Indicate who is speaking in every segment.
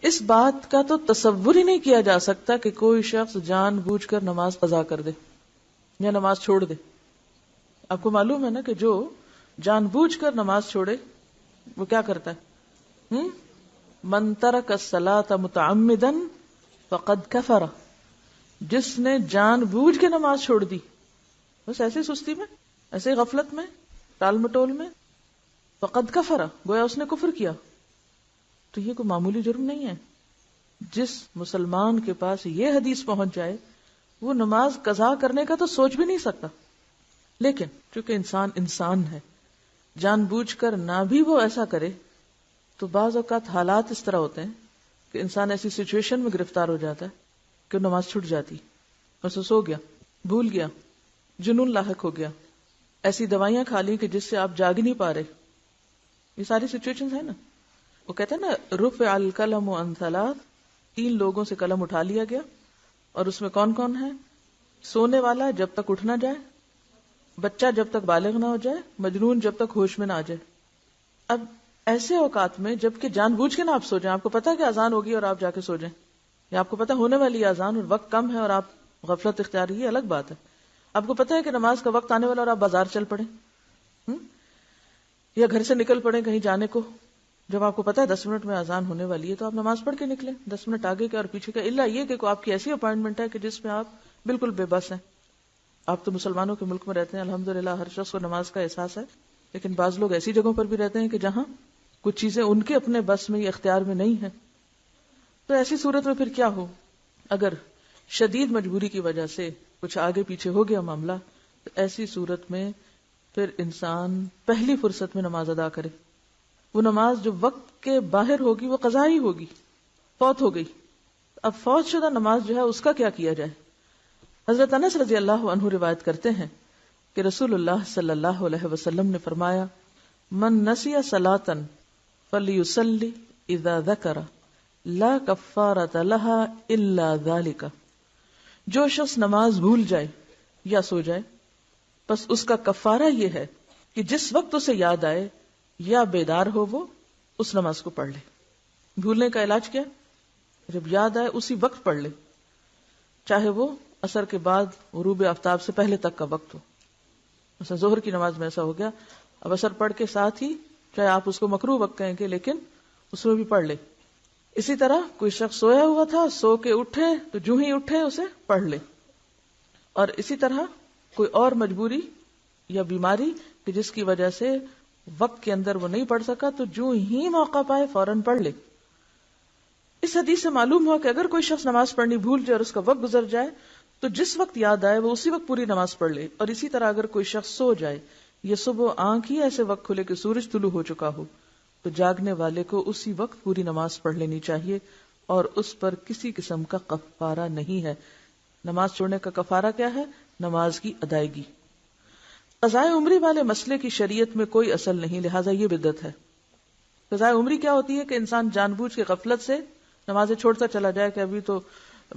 Speaker 1: اس بات کا تو تصور ہی نہیں کیا جا سکتا کہ کوئی شخص جان بوجھ کر نماز قضا کر دے یا نماز چھوڑ دے. آپ کو معلوم ہے نا کہ جو جان بوجھ کر نماز چھوڑے وہ کیا کرتا ہے؟ من ترک الصلاۃ متعمدا فقد کفر. جس نے جان بوجھ کے نماز چھوڑ دی، بس ایسے سستی میں، ایسے غفلت میں، ٹال مٹول میں، فقد کفر، گویا اس نے کفر کیا. تو یہ کوئی معمولی جرم نہیں ہے. جس مسلمان کے پاس یہ حدیث پہنچ جائے وہ نماز قضا کرنے کا تو سوچ بھی نہیں سکتا. لیکن چونکہ انسان ہے، جان بوجھ کر نہ بھی وہ ایسا کرے تو بعض اوقات حالات اس طرح ہوتے ہیں کہ انسان ایسی سچویشن میں گرفتار ہو جاتا ہے کہ نماز چھوٹ جاتی، بس وہ سو گیا، بھول گیا، جنون لاحق ہو گیا، ایسی دوائیاں کھا لی کہ جس سے آپ جاگ نہیں پا رہے. یہ ساری سچویشن ہے نا. وہ کہتے ہیں نا رفع القلم عن ثلاث، 3 لوگوں سے قلم اٹھا لیا گیا، اور اس میں کون کون ہے؟ سونے والا جب تک اٹھ نہ جائے، بچہ جب تک بالغ نہ ہو جائے، مجنون جب تک ہوش میں نہ آ جائے. اب ایسے اوقات میں جبکہ جان بوجھ کے نہ آپ سو جائیں، آپ کو پتا کہ اذان ہوگی اور آپ جا کے سو جائیں، یا آپ کو پتا ہونے والی اذان اور وقت کم ہے اور آپ غفلت اختیار، یہ الگ بات ہے. آپ کو پتا ہے کہ نماز کا وقت آنے والا اور آپ بازار چل پڑے یا گھر سے نکل پڑے کہیں جانے کو، جب آپ کو پتا ہے 10 منٹ میں اذان ہونے والی ہے تو آپ نماز پڑھ کے نکلیں، 10 منٹ آگے کے اور پیچھے کا، الا یہ کہ آپ کی ایسی اپائنٹمنٹ ہے کہ جس میں آپ بالکل بے بس ہیں. آپ تو مسلمانوں کے ملک میں رہتے ہیں، الحمدللہ ہر شخص کو نماز کا احساس ہے، لیکن بعض لوگ ایسی جگہوں پر بھی رہتے ہیں کہ جہاں کچھ چیزیں ان کے اپنے بس میں یا اختیار میں نہیں ہیں. تو ایسی صورت میں پھر کیا ہو؟ اگر شدید مجبوری کی وجہ سے کچھ آگے پیچھے ہو گیا معاملہ، تو ایسی صورت میں پھر انسان پہلی فرصت میں نماز ادا کرے. وہ نماز جو وقت کے باہر ہوگی وہ قضا ہی ہوگی، فوت ہو گئی. اب فوت شدہ نماز جو ہے اس کا کیا کیا جائے؟ حضرت انس رضی اللہ عنہ روایت کرتے ہیں کہ رسول اللہ صلی اللہ علیہ وسلم نے فرمایا، من نسی صلاۃ فلیصلی اذا ذکر لا کفارۃ لها الا ذلک. جو شخص نماز بھول جائے یا سو جائے، بس اس کا کفارہ یہ ہے کہ جس وقت اسے یاد آئے یا بیدار ہو وہ اس نماز کو پڑھ لے. بھولنے کا علاج کیا؟ جب یاد آئے اسی وقت پڑھ لے، چاہے وہ عصر کے بعد غروب آفتاب سے پہلے تک کا وقت ہو. مثلا ظہر کی نماز میں ایسا ہو گیا، اب عصر پڑھ کے ساتھ ہی، چاہے آپ اس کو مکروہ وقت کہیں گے لیکن اس میں بھی پڑھ لے. اسی طرح کوئی شخص سویا ہوا تھا، سو کے اٹھے تو جو ہی اٹھے اسے پڑھ لے. اور اسی طرح کوئی اور مجبوری یا بیماری کہ جس کی وجہ سے وقت کے اندر وہ نہیں پڑھ سکا تو جو ہی موقع پائے فوراً پڑھ لے. اس حدیث سے معلوم ہوا کہ اگر کوئی شخص نماز پڑھنی بھول جائے اور اس کا وقت گزر جائے تو جس وقت یاد آئے وہ اسی وقت پوری نماز پڑھ لے. اور اسی طرح اگر کوئی شخص سو جائے یا صبح آنکھ ہی ایسے وقت کھلے کہ سورج طلوع ہو چکا ہو تو جاگنے والے کو اسی وقت پوری نماز پڑھ لینی چاہیے، اور اس پر کسی قسم کا کفارہ نہیں ہے. نماز چھوڑنے کا کفارہ کیا ہے؟ نماز کی ادائیگی. قضائے عمری والے مسئلے کی شریعت میں کوئی اصل نہیں، لہٰذا یہ بدعت ہے. قضائے عمری کیا ہوتی ہے؟ کہ انسان جان بوجھ کے غفلت سے نمازیں چھوڑتا چلا جائے کہ ابھی تو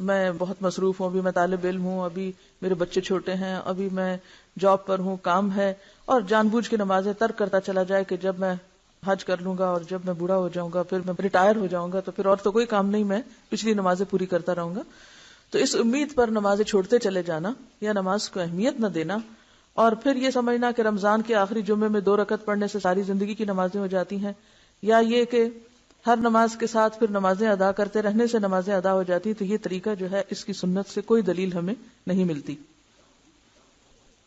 Speaker 1: میں بہت مصروف ہوں، ابھی میں طالب علم ہوں، ابھی میرے بچے چھوٹے ہیں، ابھی میں جاب پر ہوں، کام ہے، اور جان بوجھ کے نمازیں ترک کرتا چلا جائے کہ جب میں حج کر لوں گا اور جب میں بوڑھا ہو جاؤں گا، پھر میں ریٹائر ہو جاؤں گا تو پھر اور تو کوئی کام نہیں، میں پچھلی نمازیں پوری کرتا رہوں گا. تو اس امید پر نمازیں چھوڑتے چلے جانا یا نماز کو اہمیت نہ دینا، اور پھر یہ سمجھنا کہ رمضان کے آخری جمعے میں 2 رکعت پڑھنے سے ساری زندگی کی نمازیں ہو جاتی ہیں، یا یہ کہ ہر نماز کے ساتھ پھر نمازیں ادا کرتے رہنے سے نمازیں ادا ہو جاتی. تو یہ طریقہ جو ہے اس کی سنت سے کوئی دلیل ہمیں نہیں ملتی.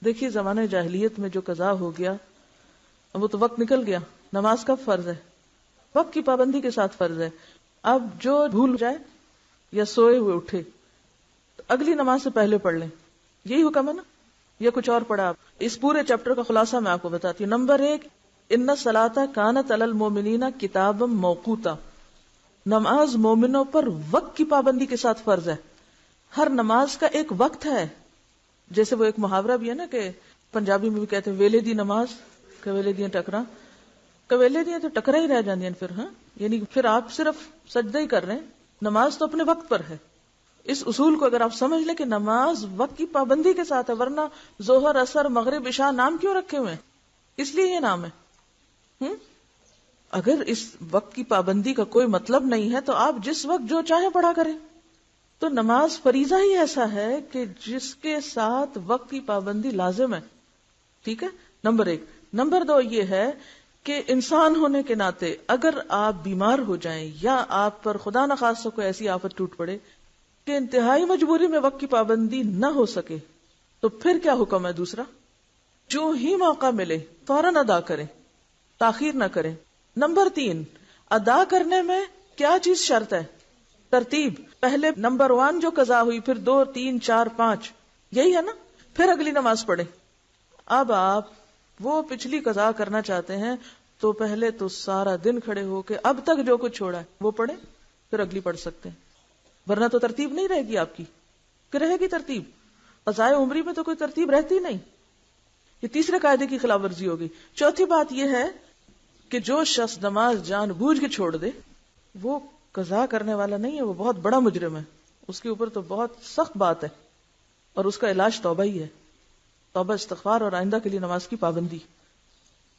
Speaker 1: دیکھیے زمانہ جاہلیت میں جو قضا ہو گیا وہ تو وقت نکل گیا. نماز کب فرض ہے؟ وقت کی پابندی کے ساتھ فرض ہے. اب جو بھول جائے یا سوئے ہوئے اٹھے تو اگلی نماز سے پہلے پڑھ لیں، یہی حکم ہے نا، یا کچھ اور پڑھا؟ آپ اس پورے چیپٹر کا خلاصہ میں آپ کو بتاتی ہوں. نمبر 1، ان الصلاۃ کانت علی المؤمنین کتابا موقوتا. نماز مومنوں پر وقت کی پابندی کے ساتھ فرض ہے. ہر نماز کا ایک وقت ہے. جیسے وہ ایک محاورہ بھی ہے نا کہ پنجابی میں بھی کہتے ہیں ویلے دی نماز کویلے دیاں ٹکرا، کویلے دیاں تو ٹکرا ہی رہ جاندیاں پھر. ہاں یعنی پھر آپ صرف سجدہ ہی کر رہے ہیں، نماز تو اپنے وقت پر ہے. اس اصول کو اگر آپ سمجھ لیں کہ نماز وقت کی پابندی کے ساتھ ہے، ورنہ ظہر، عصر، مغرب، عشاء نام کیوں رکھے ہوئے ہیں؟ اس لیے یہ نام ہے. اگر اس وقت کی پابندی کا کوئی مطلب نہیں ہے تو آپ جس وقت جو چاہیں پڑھا کریں. تو نماز فریضہ ہی ایسا ہے کہ جس کے ساتھ وقت کی پابندی لازم ہے. ٹھیک ہے، نمبر 1. نمبر 2 یہ ہے کہ انسان ہونے کے ناطے اگر آپ بیمار ہو جائیں یا آپ پر خدا نخواستہ کوئی ایسی آفت ٹوٹ پڑے کہ انتہائی مجبوری میں وقت کی پابندی نہ ہو سکے تو پھر کیا حکم ہے؟ دوسرا، جو ہی موقع ملے فوراً ادا کریں، تاخیر نہ کریں. نمبر 3، ادا کرنے میں کیا چیز شرط ہے؟ ترتیب. پہلے نمبر 1 جو قضا ہوئی، پھر 2 3 4 5، یہی ہے نا، پھر اگلی نماز پڑھیں. اب آپ وہ پچھلی قضا کرنا چاہتے ہیں تو پہلے تو سارا دن کھڑے ہو کے اب تک جو کچھ چھوڑا ہے وہ پڑھیں، پھر اگلی پڑھ سکتے ہیں. ورنہ تو ترتیب نہیں رہے گی آپ کی. کہ رہے گی ترتیب؟ قضائے عمری میں تو کوئی ترتیب رہتی نہیں. یہ تیسرے قاعدے کی خلاف ورزی ہوگی. چوتھی بات یہ ہے کہ جو شخص نماز جان بوجھ کے چھوڑ دے وہ قضا کرنے والا نہیں ہے، وہ بہت بڑا مجرم ہے. اس کے اوپر تو بہت سخت بات ہے اور اس کا علاج توبہ ہی ہے. توبہ، استغفار اور آئندہ کے لیے نماز کی پابندی،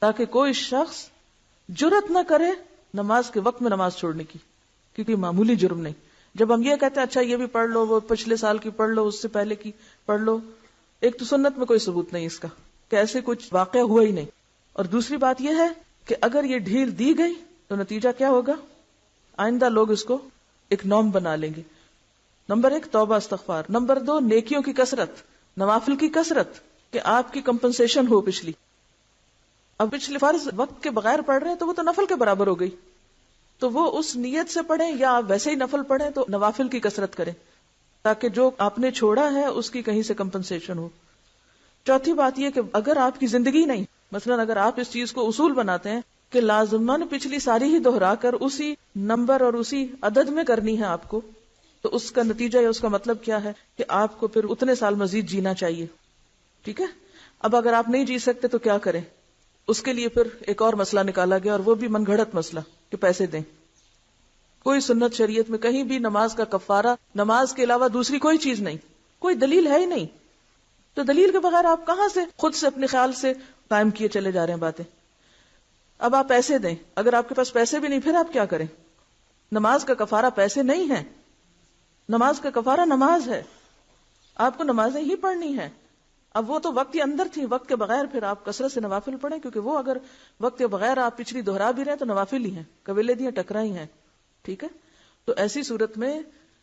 Speaker 1: تاکہ کوئی شخص جرت نہ کرے نماز کے وقت میں نماز چھوڑنے کی، کیونکہ معمولی جرم نہیں. جب ہم یہ کہتے ہیں اچھا یہ بھی پڑھ لو، وہ پچھلے سال کی پڑھ لو، اس سے پہلے کی پڑھ لو، ایک تو سنت میں کوئی ثبوت نہیں اس کا کہ ایسے کچھ واقعہ ہوا ہی نہیں. اور دوسری بات یہ ہے کہ اگر یہ ڈھیل دی گئی تو نتیجہ کیا ہوگا؟ آئندہ لوگ اس کو ایک نارم بنا لیں گے. نمبر 1 توبہ استغفار. نمبر 2 نیکیوں کی کثرت، نوافل کی کثرت، کہ آپ کی کمپنسیشن ہو پچھلی. اب پچھلی فرض وقت کے بغیر پڑھ رہے ہیں تو وہ تو نفل کے برابر ہو گئی، تو وہ اس نیت سے پڑھیں یا آپ ویسے ہی نفل پڑھیں تو نوافل کی کثرت کریں تاکہ جو آپ نے چھوڑا ہے اس کی کہیں سے کمپنسیشن ہو. چوتھی بات یہ کہ اگر آپ کی زندگی نہیں، مثلا اگر آپ اس چیز کو اصول بناتے ہیں کہ لازماً پچھلی ساری ہی دہرا کر اسی نمبر اور اسی عدد میں کرنی ہے آپ کو، تو اس کا نتیجہ یا اس کا مطلب کیا ہے کہ آپ کو پھر اتنے سال مزید جینا چاہیے. ٹھیک ہے. اب اگر آپ نہیں جی سکتے تو کیا کریں؟ اس کے لیے پھر ایک اور مسئلہ نکالا گیا اور وہ بھی من گھڑت مسئلہ کہ پیسے دیں. کوئی سنت شریعت میں کہیں بھی نماز کا کفارہ نماز کے علاوہ دوسری کوئی چیز نہیں، کوئی دلیل ہے ہی نہیں. تو دلیل کے بغیر آپ کہاں سے خود سے اپنے خیال سے قائم کیے چلے جا رہے ہیں باتیں. اب آپ پیسے دیں، اگر آپ کے پاس پیسے بھی نہیں پھر آپ کیا کریں؟ نماز کا کفارہ پیسے نہیں ہے، نماز کا کفارہ نماز ہے. آپ کو نمازیں ہی پڑھنی ہے. اب وہ تو وقت کے اندر تھی، وقت کے بغیر پھر آپ کثرت سے نوافل پڑھیں، کیونکہ وہ اگر وقت کے بغیر آپ پچھلی دہرا بھی رہے تو نوافل ہی ہیں، قبیلے دیاں ٹکرائی ہیں. ٹھیک ہے. تو ایسی صورت میں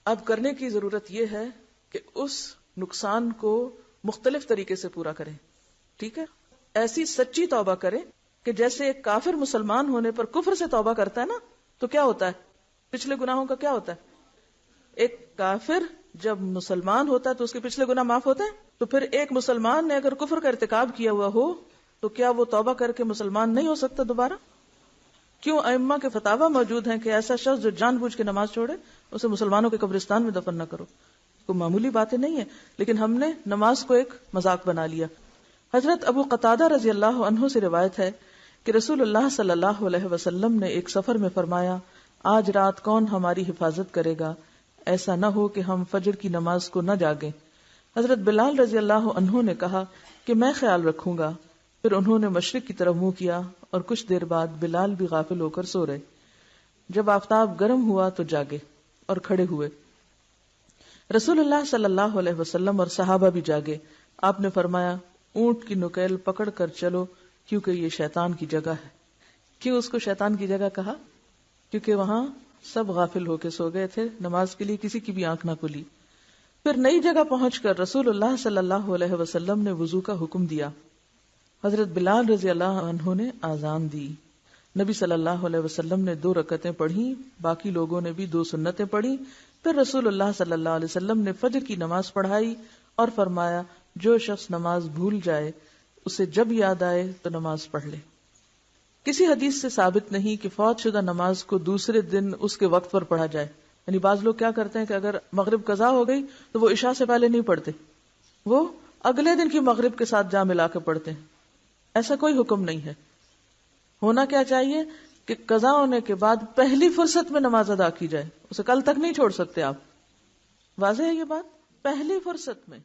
Speaker 1: اب کرنے کی ضرورت یہ ہے کہ اس نقصان کو مختلف طریقے سے پورا کریں. ٹھیک ہے. ایسی سچی توبہ کریں کہ جیسے ایک کافر مسلمان ہونے پر کفر سے توبہ کرتا ہے نا، تو کیا ہوتا ہے؟ پچھلے گناہوں کا کیا ہوتا ہے؟ ایک کافر جب مسلمان ہوتا ہے تو اس کے پچھلے گناہ معاف ہوتے ہیں. تو پھر ایک مسلمان نے اگر کفر کا ارتکاب کیا ہوا ہو تو کیا وہ توبہ کر کے مسلمان نہیں ہو سکتا دوبارہ؟ کیوں ائمہ کے فتاوی موجود ہیں کہ ایسا شخص جو جان بوجھ کے نماز چھوڑے اسے مسلمانوں کے قبرستان میں دفن نہ کرو. کوئی معمولی باتیں نہیں ہیں، لیکن ہم نے نماز کو ایک مذاق بنا لیا. حضرت ابو قتادہ رضی اللہ عنہ سے روایت ہے کہ رسول اللہ صلی اللہ علیہ وسلم نے ایک سفر میں فرمایا، آج رات کون ہماری حفاظت کرے گا؟ ایسا نہ ہو کہ ہم فجر کی نماز کو نہ جاگیں. حضرت بلال رضی اللہ عنہ نے کہا کہ میں خیال رکھوں گا. پھر انہوں نے مشرق کی طرف منہ کیا اور کچھ دیر بعد بلال بھی غافل ہو کر سو رہے. جب آفتاب گرم ہوا تو جاگے اور کھڑے ہوئے. رسول اللہ صلی اللہ علیہ وسلم اور صحابہ بھی جاگے. آپ نے فرمایا، اونٹ کی نکیل پکڑ کر چلو کیونکہ یہ شیطان کی جگہ ہے. کیوں اس کو شیطان کی جگہ کہا؟ کیونکہ وہاں سب غافل ہو کے سو گئے تھے، نماز کے لیے کسی کی بھی آنکھ نہ کھلی. پھر نئی جگہ پہنچ کر رسول اللہ صلی اللہ علیہ وسلم نے وضو کا حکم دیا. حضرت بلال رضی اللہ عنہ نے آذان دی. نبی صلی اللہ علیہ وسلم نے 2 رکعتیں پڑھی، باقی لوگوں نے بھی 2 سنتیں پڑھی. پھر رسول اللہ صلی اللہ علیہ وسلم نے فجر کی نماز پڑھائی اور فرمایا، جو شخص نماز بھول جائے اسے جب یاد آئے تو نماز پڑھ لے. کسی حدیث سے ثابت نہیں کہ فوت شدہ نماز کو دوسرے دن اس کے وقت پر پڑھا جائے. یعنی بعض لوگ کیا کرتے ہیں کہ اگر مغرب قضا ہو گئی تو وہ عشاء سے پہلے نہیں پڑھتے، وہ اگلے دن کی مغرب کے ساتھ جا ملا کے پڑھتے ہیں. ایسا کوئی حکم نہیں ہے. ہونا کیا چاہیے کہ قضا ہونے کے بعد پہلی فرصت میں نماز ادا کی جائے، اسے کل تک نہیں چھوڑ سکتے آپ. واضح ہے یہ بات؟ پہلی فرصت میں.